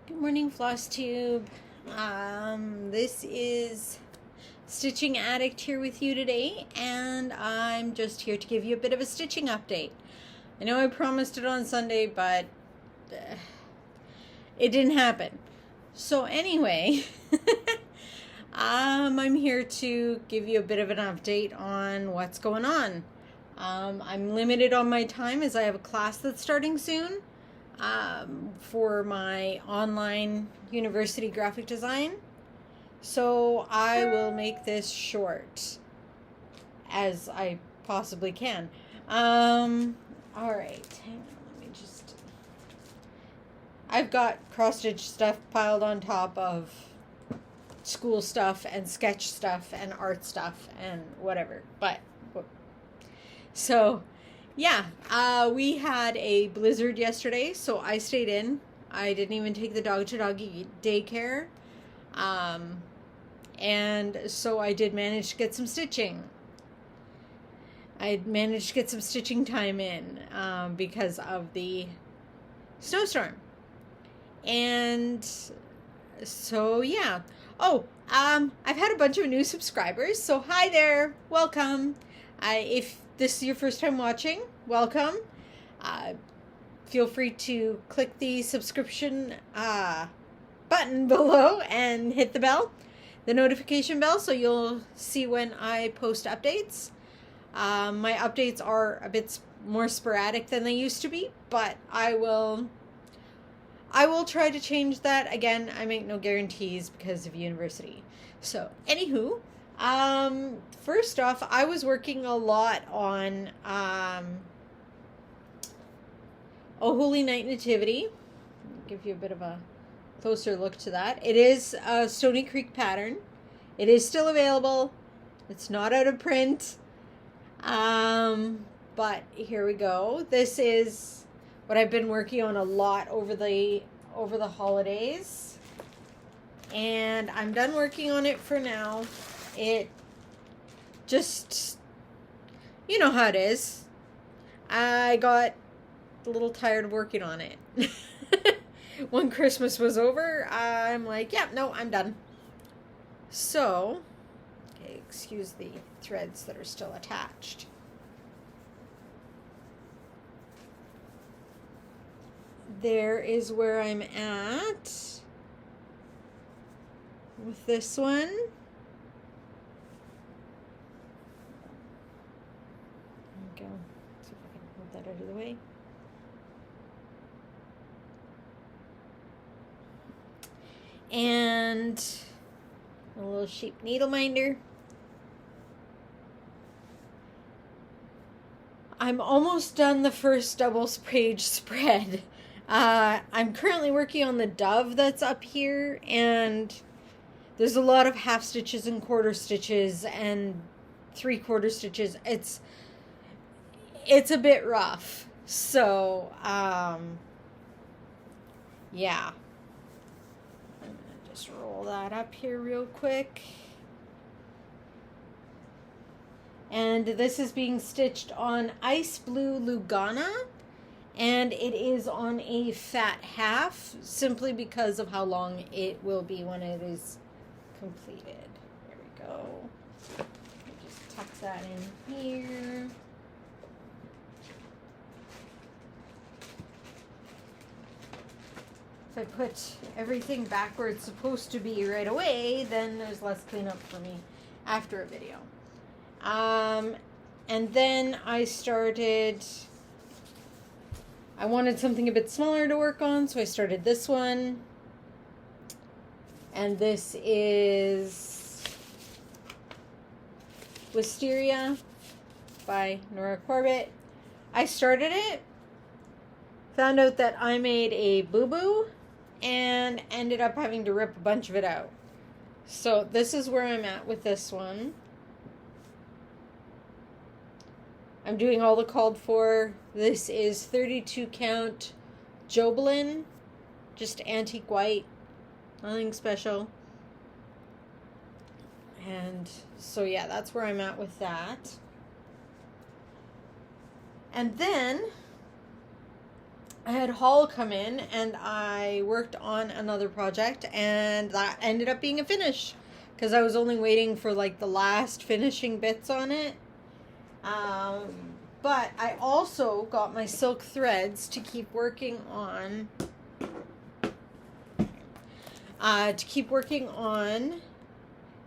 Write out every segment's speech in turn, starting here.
Good morning, FlossTube. This is Stitching Addict here with you today, and I'm just here to give you a bit of a stitching update. I know I promised it on Sunday, but it didn't happen. So anyway, I'm here to give you a bit of an update on what's going on. I'm limited on my time as I have a class that's starting soon. For my online university graphic design. So I will make this short as I possibly can. All right, hang on, let me just... I've got cross-stitch stuff piled on top of school stuff and sketch stuff and art stuff and whatever, but... So... yeah, we had a blizzard yesterday, so I stayed in. I didn't even take the dog to doggy daycare. And so I did manage to get some stitching. I managed to get some stitching time in because of the snowstorm. And so, yeah. Oh, I've had a bunch of new subscribers, so hi there. Welcome. If this is your first time watching, welcome. Feel free to click the subscription button below and hit the bell, the notification bell, so you'll see when I post updates. My updates are a bit more sporadic than they used to be, but I will try to change that. Again, I make no guarantees because of university. So, anywho, first off, I was working a lot on Oh Holy Night Nativity. I'll give you a bit of a closer look to that. It is a Stony Creek pattern. It is still available. It's not out of print. But here we go. This is what I've been working on a lot over the holidays. And I'm done working on it for now. It just, you know how it is. I got a little tired of working on it. When Christmas was over, I'm like, yeah, no, I'm done. So, okay, excuse the threads that are still attached. There is where I'm at with this one. Go. See if I can hold that out of the way. And a little sheep needle minder. I'm almost done the first double page spread. I'm currently working on the dove that's up here, and there's a lot of half stitches and quarter stitches and 3/4 stitches. It's a bit rough. So, yeah. I'm going to just roll that up here real quick. And this is being stitched on Ice Blue Lugana, and it is on a fat half, simply because of how long it will be when it is completed. There we go. Let me just tuck that in here. If I put everything back where it's supposed to be right away, then there's less cleanup for me after a video. And then I wanted something a bit smaller to work on, so I started this one. And this is Wisteria by Nora Corbett. I started it, found out that I made a boo-boo, and ended up having to rip a bunch of it out. So this is where I'm at with this one. I'm doing all the called for. This is 32 count Jobelin, just antique white, nothing special. And so yeah, that's where I'm at with that. And then I had Hall come in and I worked on another project, and that ended up being a finish because I was only waiting for like the last finishing bits on it. But I also got my silk threads to keep working on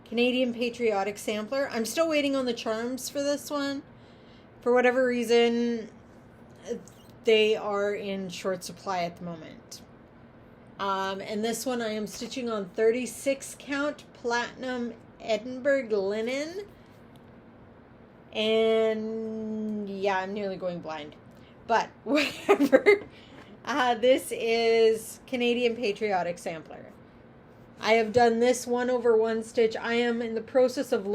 Canadian Patriotic Sampler. I'm still waiting on the charms for this one. For whatever reason, they are in short supply at the moment. And this one I am stitching on 36 count platinum Edinburgh linen. And yeah, I'm nearly going blind. But whatever. This is Canadian Patriotic Sampler. I have done this 1/1 stitch. I am in the process of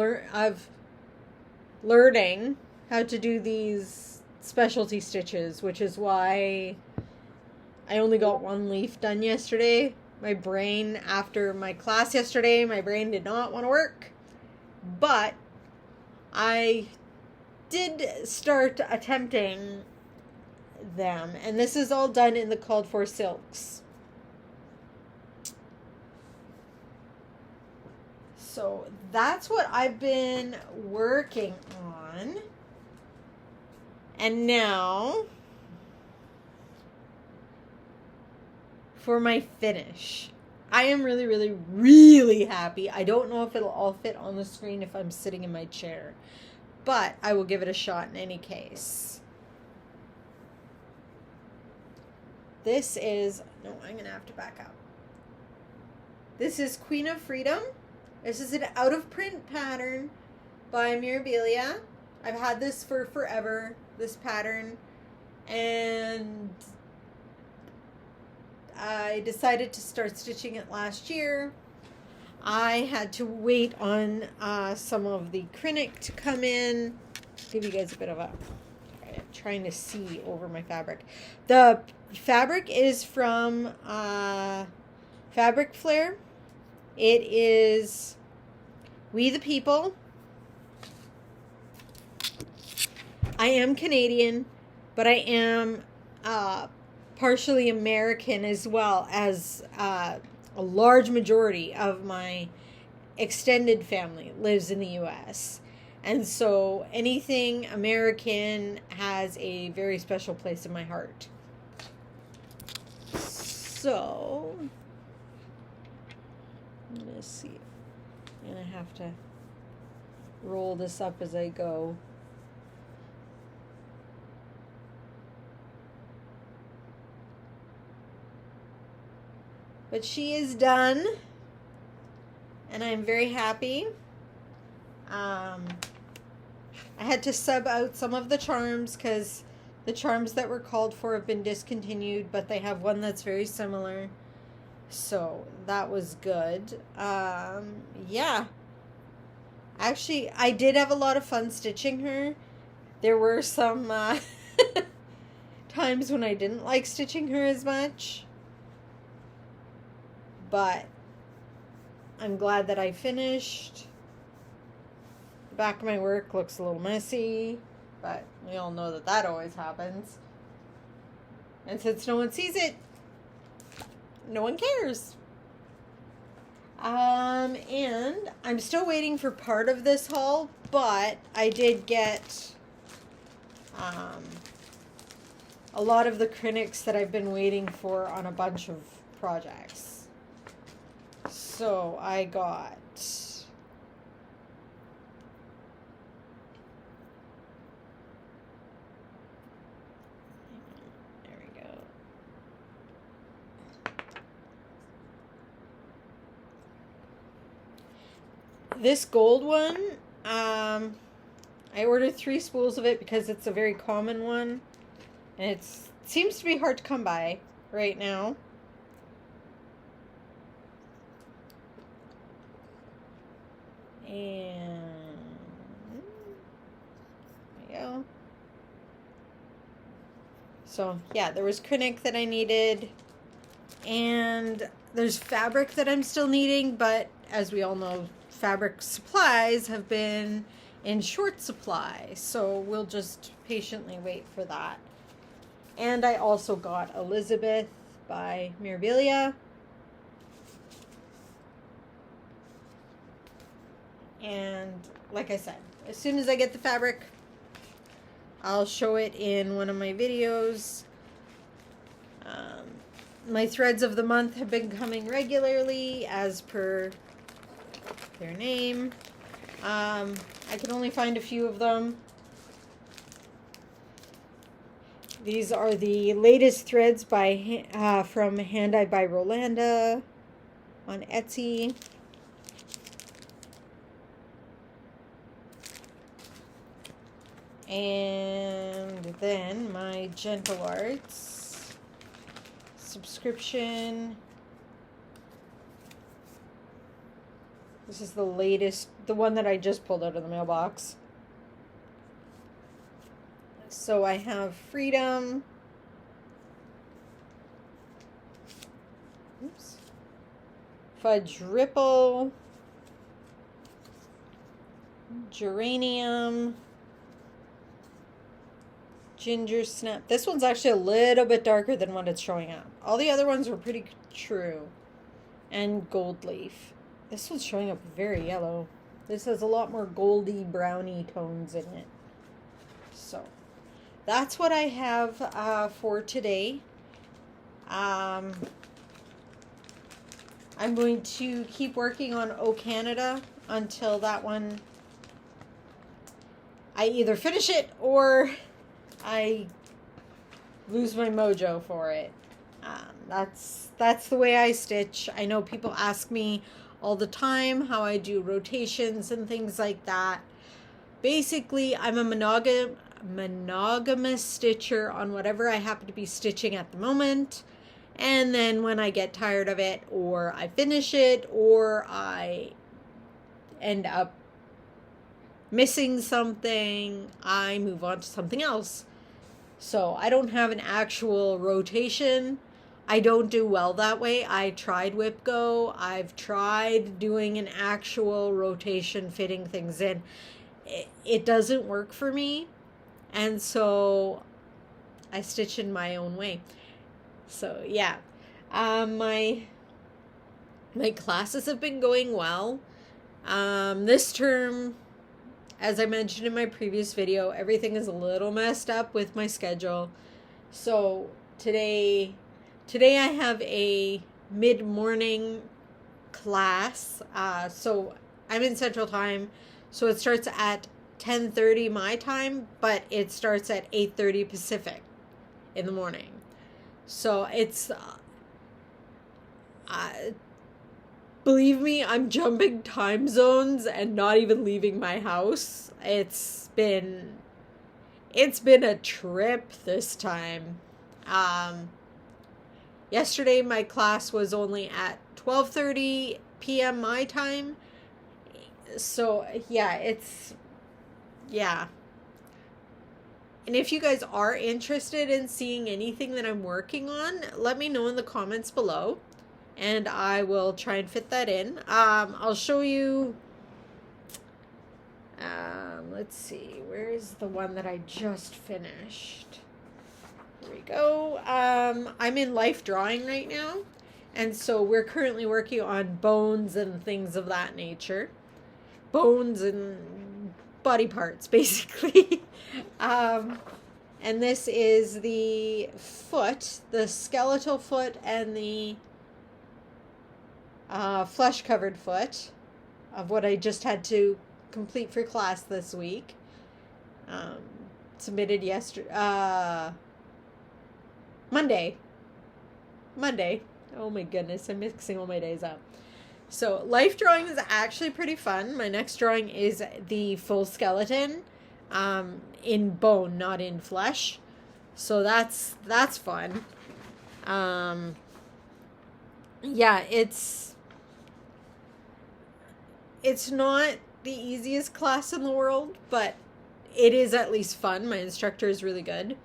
learning how to do these specialty stitches, which is why I only got one leaf done yesterday. My brain, after my class yesterday, my brain did not want to work. But I did start attempting them. And this is all done in the called for silks. So that's what I've been working on. And now for my finish. I am really, really, really happy. I don't know if it'll all fit on the screen if I'm sitting in my chair, but I will give it a shot in any case. This is, no, I'm going to have to back up. This is Queen of Freedom. This is an out-of-print pattern by Mirabilia. I've had this for forever, this pattern, and I decided to start stitching it last year. I had to wait on some of the Krinnik to come in. Give you guys a bit of a, I'm trying to see over my fabric. The fabric is from Fabric Flare. It is We the People. I am Canadian, but I am partially American as well, as a large majority of my extended family lives in the U.S. And so anything American has a very special place in my heart. So, let's see. I'm going to have to roll this up as I go. But she is done, and I'm very happy. I had to sub out some of the charms because the charms that were called for have been discontinued, but they have one that's very similar. So that was good. Yeah. Actually, I did have a lot of fun stitching her. There were some times when I didn't like stitching her as much. But I'm glad that I finished. The back of my work looks a little messy, but we all know that that always happens. And since no one sees it, no one cares. And I'm still waiting for part of this haul, but I did get a lot of the Krinniks that I've been waiting for on a bunch of projects. So I got there we go. This gold one, I ordered 3 spools of it because it's a very common one, and it seems to be hard to come by right now. And there we go. So yeah, there was Krinnik that I needed, and there's fabric that I'm still needing, but as we all know, fabric supplies have been in short supply, so we'll just patiently wait for that. And I also got Elizabeth by Mirabilia. And like I said, as soon as I get the fabric, I'll show it in one of my videos. My threads of the month have been coming regularly as per their name. I can only find a few of them. These are the latest threads by from Hand Dyed by Rolanda on Etsy. And then my Gentle Arts subscription. This is the latest, the one that I just pulled out of the mailbox. So I have Freedom. Oops. Fudge Ripple. Geranium. Ginger Snap. This one's actually a little bit darker than what it's showing up. All the other ones were pretty true. And Gold Leaf. This one's showing up very yellow. This has a lot more goldy browny tones in it. So that's what I have for today. I'm going to keep working on O Canada until that one, I either finish it or I lose my mojo for it. That's the way I stitch. I know people ask me all the time how I do rotations and things like that. Basically, I'm a monogamous stitcher on whatever I happen to be stitching at the moment. And then when I get tired of it, or I finish it, or I end up missing something, I move on to something else. So I don't have an actual rotation. I don't do well that way. I tried Whip Go. I've tried doing an actual rotation, fitting things in. It doesn't work for me. And so I stitch in my own way. So yeah, my classes have been going well. This term, as I mentioned in my previous video, everything is a little messed up with my schedule. So today I have a mid-morning class. So I'm in Central Time, so it starts at 10:30 my time, but it starts at 8:30 Pacific in the morning. So it's believe me, I'm jumping time zones and not even leaving my house. It's been a trip this time. Yesterday my class was only at 12:30 p.m. my time. So yeah, And if you guys are interested in seeing anything that I'm working on, let me know in the comments below, and I will try and fit that in. I'll show you, let's see, where is the one that I just finished? Here we go. I'm in Life Drawing right now, and so we're currently working on bones and things of that nature. Bones and body parts, basically. And this is the foot, the skeletal foot and the flesh-covered foot of what I just had to complete for class this week. Submitted yesterday, Monday. Oh my goodness, I'm mixing all my days up. So Life Drawing is actually pretty fun. My next drawing is the full skeleton, in bone, not in flesh. So that's fun. Yeah, it's not the easiest class in the world, but it is at least fun. My instructor is really good,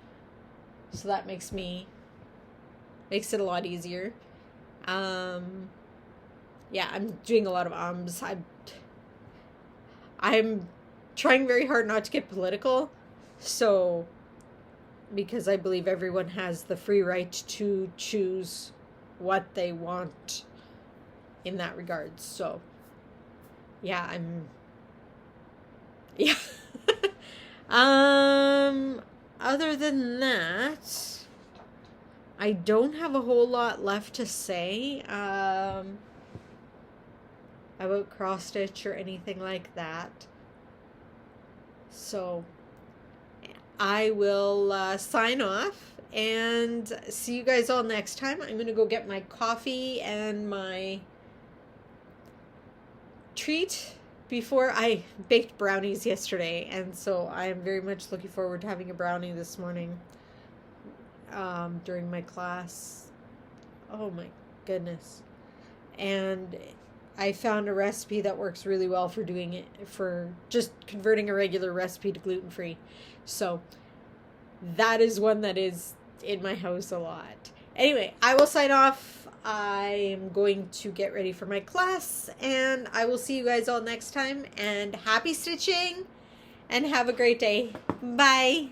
so that makes it a lot easier. Yeah, I'm doing a lot of ums. I'm trying very hard not to get political, so because I believe everyone has the free right to choose what they want in that regard. So, yeah, yeah. Other than that, I don't have a whole lot left to say about cross stitch or anything like that. So I will sign off and see you guys all next time. I'm going to go get my coffee and my treat before I baked brownies yesterday, and so I am very much looking forward to having a brownie this morning during my class. Oh my goodness. And I found a recipe that works really well for doing it, for just converting a regular recipe to gluten-free. So that is one that is in my house a lot. Anyway, I will sign off. I'm going to get ready for my class, and I will see you guys all next time, and happy stitching, and have a great day. Bye.